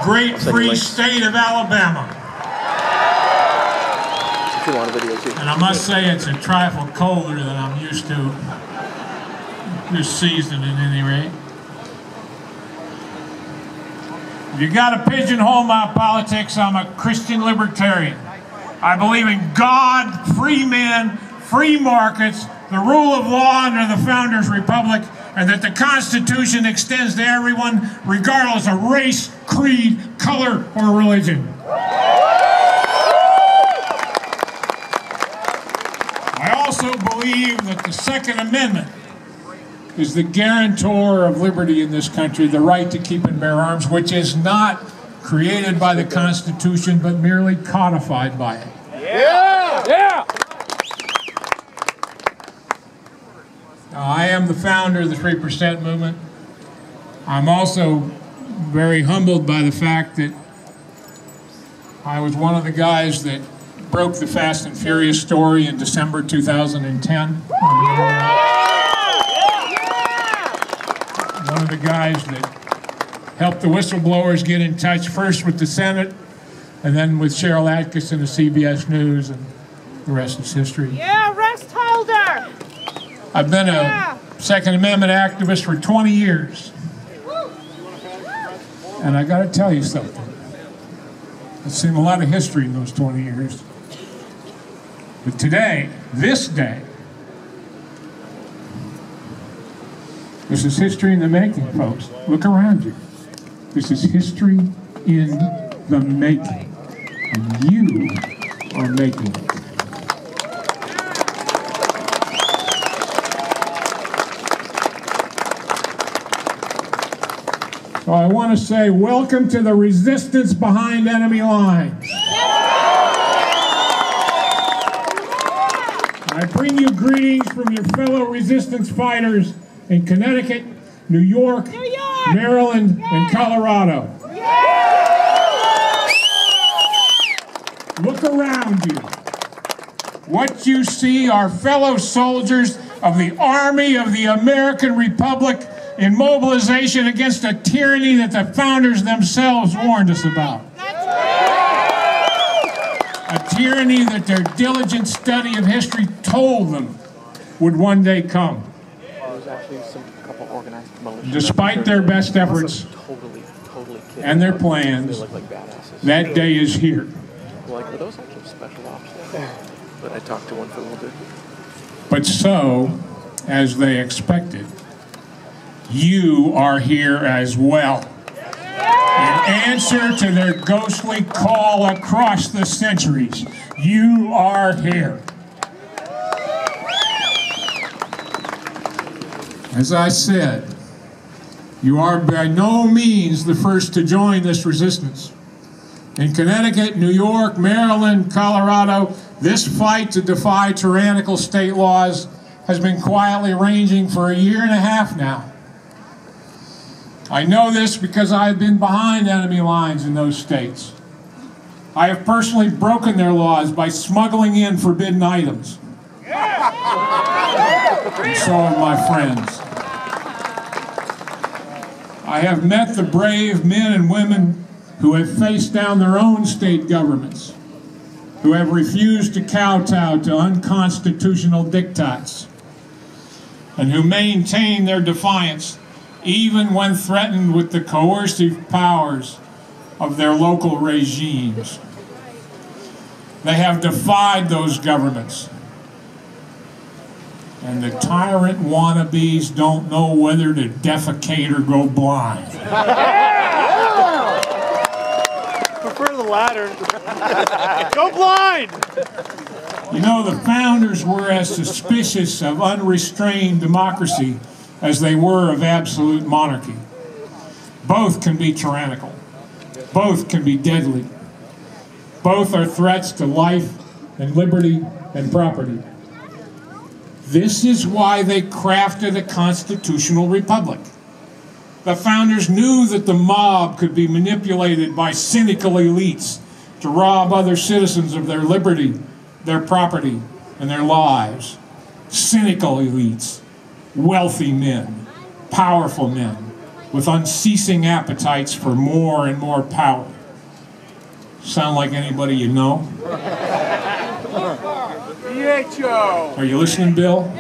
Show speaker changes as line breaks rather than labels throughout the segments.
great free state of Alabama. And I must say it's a trifle colder than I'm used to this season at any rate. If you got to pigeonhole my politics, I'm a Christian libertarian. I believe in God, free men, free markets, the rule of law under the Founders' Republic, and that the Constitution extends to everyone, regardless of race, creed, color, or religion. I also believe that the Second Amendment is the guarantor of liberty in this country, the right to keep and bear arms, which is not created by the Constitution, but merely codified by it.
Yeah! Yeah!
Now, I am the founder of the 3% movement. I'm also very humbled by the fact that I was one of the guys that broke the Fast and Furious story in December 2010. One of the guys that helped the whistleblowers get in touch first with the Senate and then with Cheryl Atkinson of CBS News, and the rest is history.
Yeah, rest holder!
I've been a Second Amendment activist for 20 years. And I got to tell you something. I've seen a lot of history in those 20 years. But today, this day, this is history in the making, folks. Look around you. This is history in the making. And you are making it. So I want to say welcome to the resistance behind enemy lines. I bring you greetings from your fellow resistance fighters in Connecticut, New York, Maryland, and Colorado. Look around you. What you see are fellow soldiers of the Army of the American Republic in mobilization against a tyranny that the founders themselves warned us about. A tyranny that their diligent study of history told them would one day come. Despite their best efforts and their plans, that day is here.
But I talked to one for a little bit.
But so, as they expected, you are here as well. In answer to their ghostly call across the centuries, you are here. As I said, you are by no means the first to join this resistance. In Connecticut, New York, Maryland, Colorado, this fight to defy tyrannical state laws has been quietly raging for a year and a half now. I know this because I have been behind enemy lines in those states. I have personally broken their laws by smuggling in forbidden items. And so have my friends. I have met the brave men and women who have faced down their own state governments, who have refused to kowtow to unconstitutional diktats, and who maintain their defiance even when threatened with the coercive powers of their local regimes. They have defied those governments. And the tyrant wannabes don't know whether to defecate or go blind.
Prefer the latter. Go blind!
You know, the founders were as suspicious of unrestrained democracy as they were of absolute monarchy. Both can be tyrannical. Both can be deadly. Both are threats to life and liberty and property. This is why they crafted a constitutional republic. The founders knew that the mob could be manipulated by cynical elites to rob other citizens of their liberty, their property, and their lives. Cynical elites, wealthy men, powerful men, with unceasing appetites for more and more power. Sound like anybody you know? Are you listening, Bill?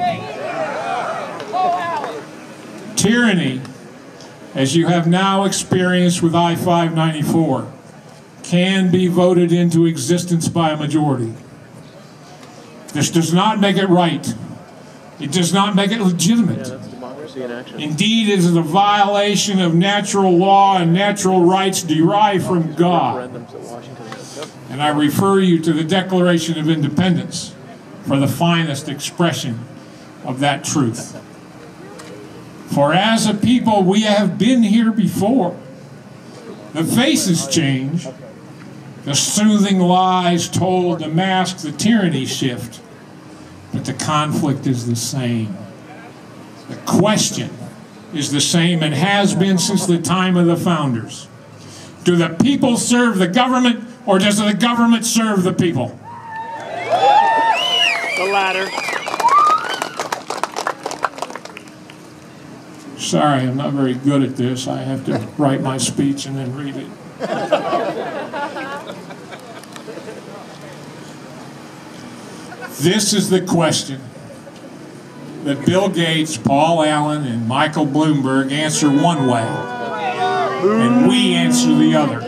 Tyranny, as you have now experienced with I-594, can be voted into existence by a majority. This does not make it right. It does not make it legitimate.
Yeah, that's democracy in action.
Indeed, it is a violation of natural law and natural rights derived from God. And I refer you to the Declaration of Independence for the finest expression of that truth. For as a people, we have been here before. The faces change. The soothing lies told to mask the tyranny shift. But the conflict is the same. The question is the same and has been since the time of the founders. Do the people serve the government, or does the government serve the people?
The latter.
Sorry, I'm not very good at this. I have to write my speech and then read it. This is the question that Bill Gates, Paul Allen, and Michael Bloomberg answer one way, and we answer the other.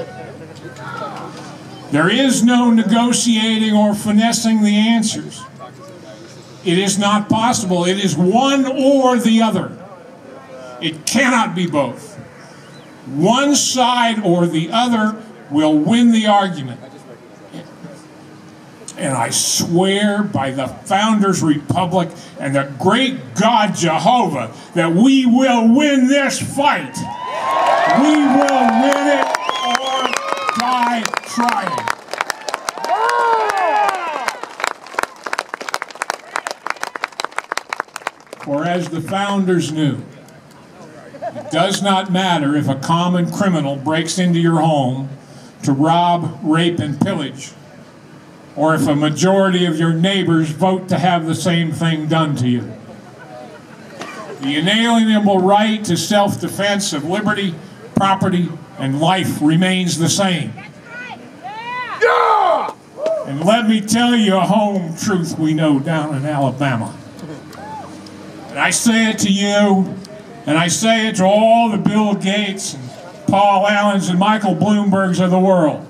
There is no negotiating or finessing the answers. It is not possible. It is one or the other. It cannot be both. One side or the other will win the argument. And I swear by the Founders' Republic and the great God Jehovah that we will win this fight. We will win it or die trying. For as the Founders knew, it does not matter if a common criminal breaks into your home to rob, rape, and pillage, or if a majority of your neighbors vote to have the same thing done to you. The inalienable right to self-defense of liberty, property, and life remains the same. And let me tell you a home truth we know down in Alabama. And I say it to you, and I say it to all the Bill Gates and Paul Allens and Michael Bloombergs of the world.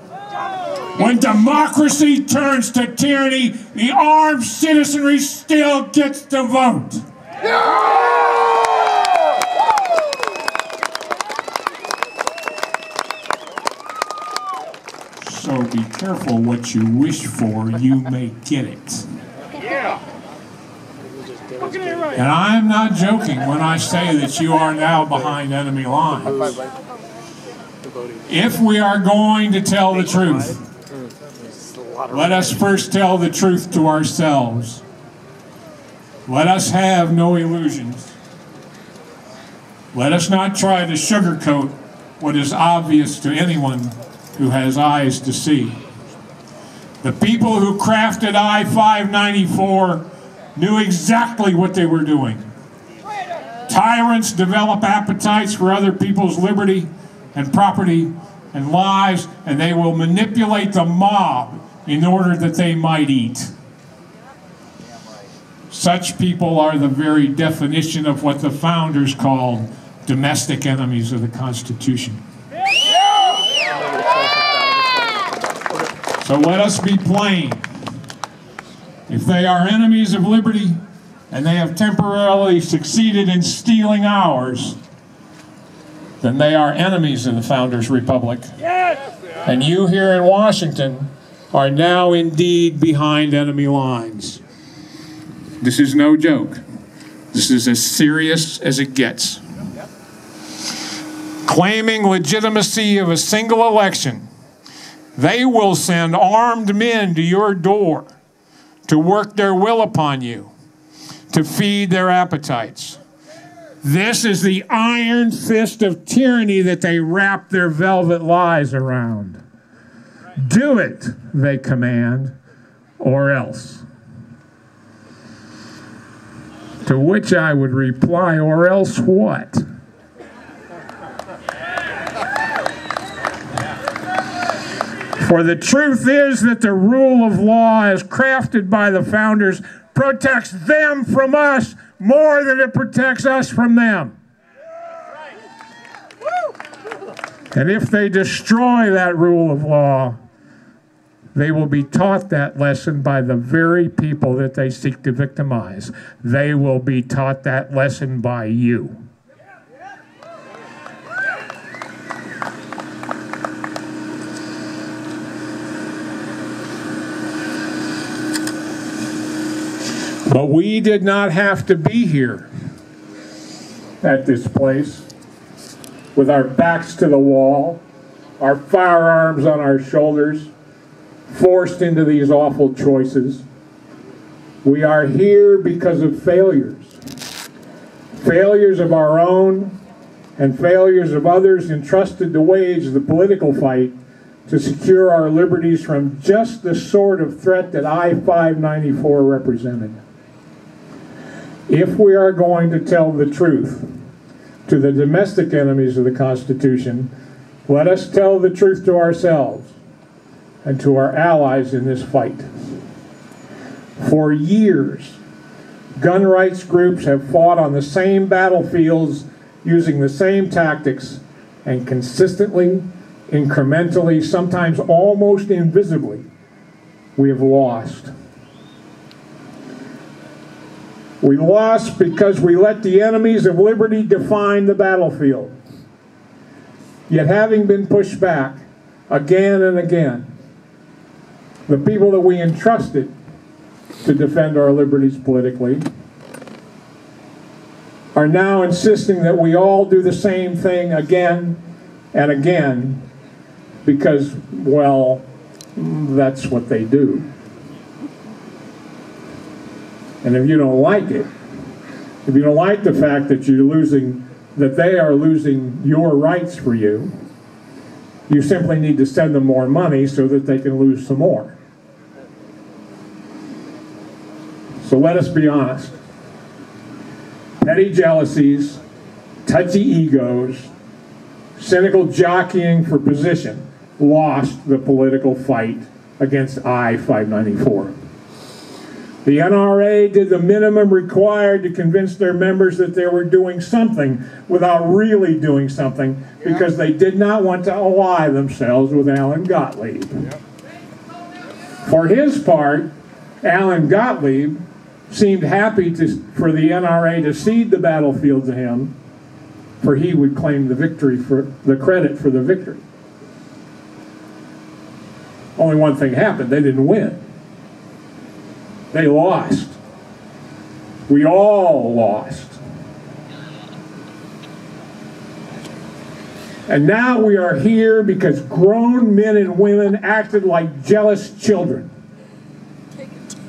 When democracy turns to tyranny, the armed citizenry still gets to vote. So be careful what you wish for, you may get it. And I'm not joking when I say that you are now behind enemy lines. If we are going to tell the truth, let us first tell the truth to ourselves. Let us have no illusions. Let us not try to sugarcoat what is obvious to anyone who has eyes to see. The people who crafted I-594 knew exactly what they were doing. Tyrants develop appetites for other people's liberty and property and lives, and they will manipulate the mob in order that they might eat. Such people are the very definition of what the Founders called domestic enemies of the Constitution. So let us be plain. If they are enemies of liberty, and they have temporarily succeeded in stealing ours, then they are enemies of the Founders' Republic. And you here in Washington are now indeed behind enemy lines. This is no joke. This is as serious as it gets. Claiming legitimacy of a single election, they will send armed men to your door to work their will upon you, to feed their appetites. This is the iron fist of tyranny that they wrap their velvet lies around. Do it, they command, or else. To which I would reply, or else what? For the truth is that the rule of law as crafted by the founders protects them from us more than it protects us from them. And if they destroy that rule of law, they will be taught that lesson by the very people that they seek to victimize. They will be taught that lesson by you. But we did not have to be here at this place with our backs to the wall, our firearms on our shoulders, forced into these awful choices. We are here because of failures. Failures of our own and failures of others entrusted to wage the political fight to secure our liberties from just the sort of threat that I-594 represented. If we are going to tell the truth to the domestic enemies of the Constitution, let us tell the truth to ourselves and to our allies in this fight. For years, gun rights groups have fought on the same battlefields using the same tactics, and consistently, incrementally, sometimes almost invisibly, we have lost. We lost because we let the enemies of liberty define the battlefield. Yet having been pushed back again and again, the people that we entrusted to defend our liberties politically are now insisting that we all do the same thing again and again because, well, that's what they do. And if you don't like it, if you don't like the fact that that they are losing your rights for you, you simply need to send them more money so that they can lose some more. So let us be honest. Petty jealousies, touchy egos, cynical jockeying for position lost the political fight against I-594. The NRA did the minimum required to convince their members that they were doing something without really doing something because they did not want to ally themselves with Alan Gottlieb. For his part, Alan Gottlieb seemed happy for the NRA to cede the battlefield to him, for he would claim the victory for the credit for the victory. Only one thing happened: they didn't win. They lost. We all lost. And now we are here because grown men and women acted like jealous children.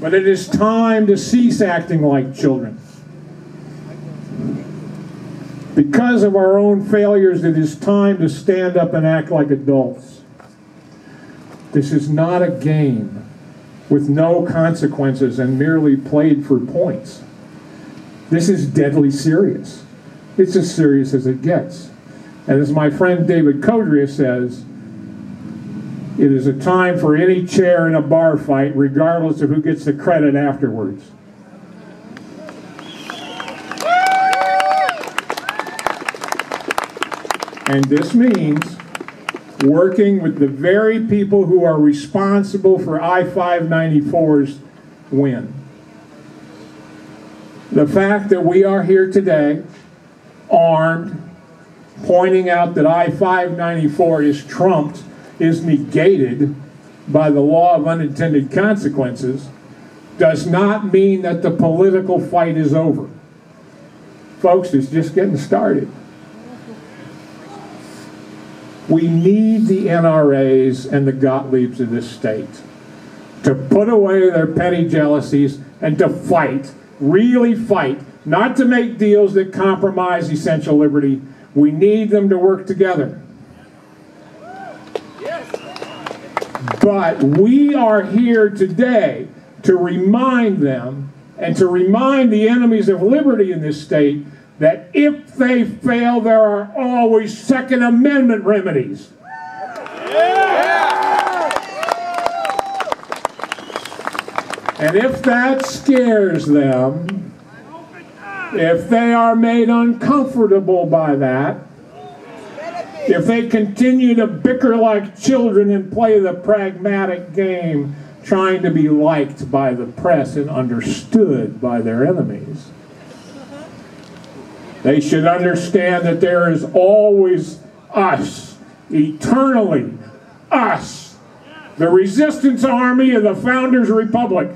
But it is time to cease acting like children. Because of our own failures, it is time to stand up and act like adults. This is not a game with no consequences and merely played for points. This is deadly serious. It's as serious as it gets. And as my friend David Codrea says, it is a time for any chair in a bar fight, regardless of who gets the credit afterwards. And this means working with the very people who are responsible for I-594's win. The fact that we are here today, armed, pointing out that I-594 is trumped, is negated by the law of unintended consequences, does not mean that the political fight is over. Folks, it's just getting started. We need the NRAs and the Gottliebs of this state to put away their petty jealousies and to fight, really fight, not to make deals that compromise essential liberty. We need them to work together. But we are here today to remind them and to remind the enemies of liberty in this state that if they fail, there are always Second Amendment remedies. Yeah. And if that scares them, if they are made uncomfortable by that, if they continue to bicker like children and play the pragmatic game, trying to be liked by the press and understood by their enemies, they should understand that there is always us, eternally us, the resistance army of the Founders Republic.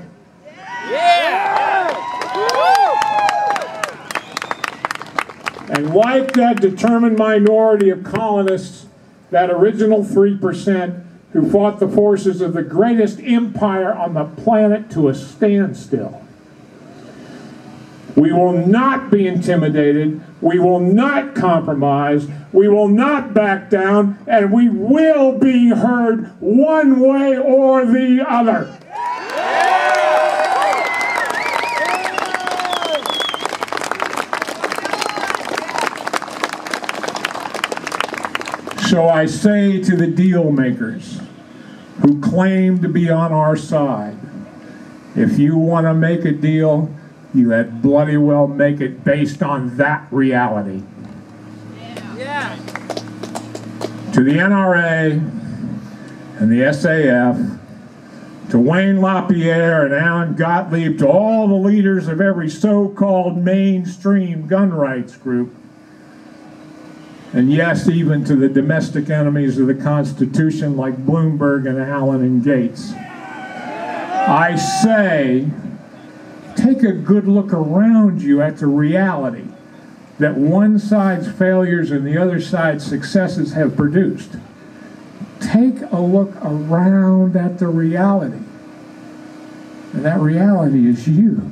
And like that determined minority of colonists, that original 3% who fought the forces of the greatest empire on the planet to a standstill, we will not be intimidated, we will not compromise, we will not back down, and we will be heard one way or the other. So I say to the deal makers who claim to be on our side, if you want to make a deal, you had bloody well make it based on that reality. Yeah. To the NRA and the SAF, to Wayne LaPierre and Alan Gottlieb, to all the leaders of every so-called mainstream gun rights group, and yes, even to the domestic enemies of the Constitution like Bloomberg and Allen and Gates, I say, take a good look around you at the reality that one side's failures and the other side's successes have produced. Take a look around at the reality. And that reality is you.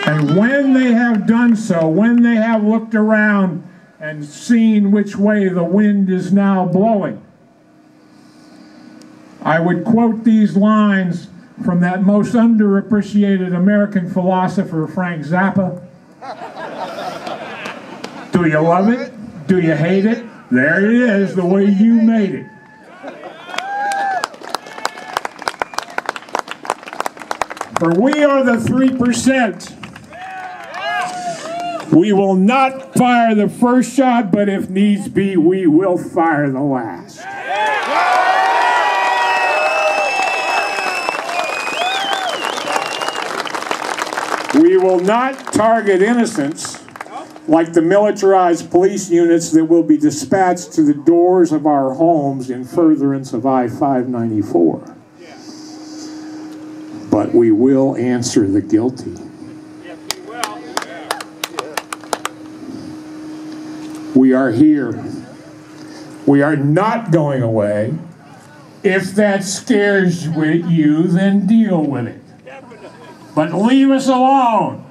And when they have done so, when they have looked around and seen which way the wind is now blowing, I would quote these lines from that most underappreciated American philosopher, Frank Zappa. Do you love it? Do you hate it? There it is, the way you made it. For we are the 3%. We will not fire the first shot, but if needs be, we will fire the last. We will not target innocents like the militarized police units that will be dispatched to the doors of our homes in furtherance of I-594. But we will answer the guilty. We are here. We are not going away. If that scares you, then deal with it. But leave us alone.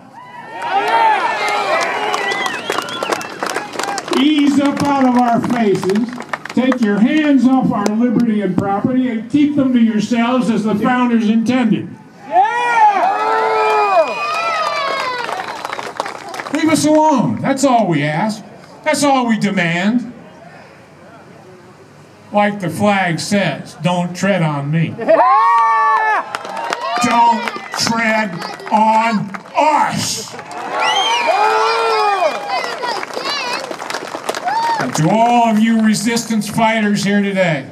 Ease up out of our faces. Take your hands off our liberty and property and keep them to yourselves as the founders intended. Leave us alone. That's all we ask. That's all we demand. Like the flag says, don't tread on me. Don't tread on us. And to all of you resistance fighters here today,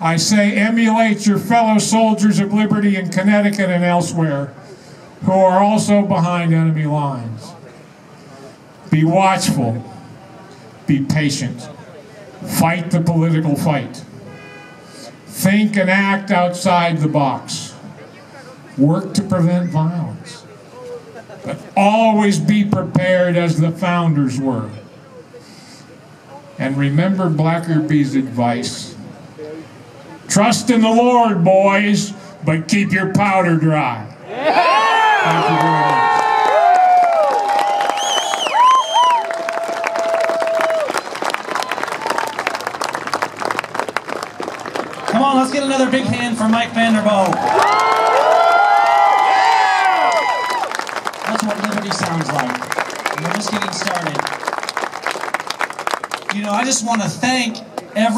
I say emulate your fellow soldiers of liberty in Connecticut and elsewhere who are also behind enemy lines. Be watchful, be patient, fight the political fight. Think and act outside the box. Work to prevent violence. But always be prepared as the founders were. And remember Blackerby's advice. Trust in the Lord, boys, but keep your powder dry. Thank you very much.
Come on, let's get another big hand for Mike Vanderboegh. That's what liberty sounds like. And we're just getting started. You know, I just want to thank every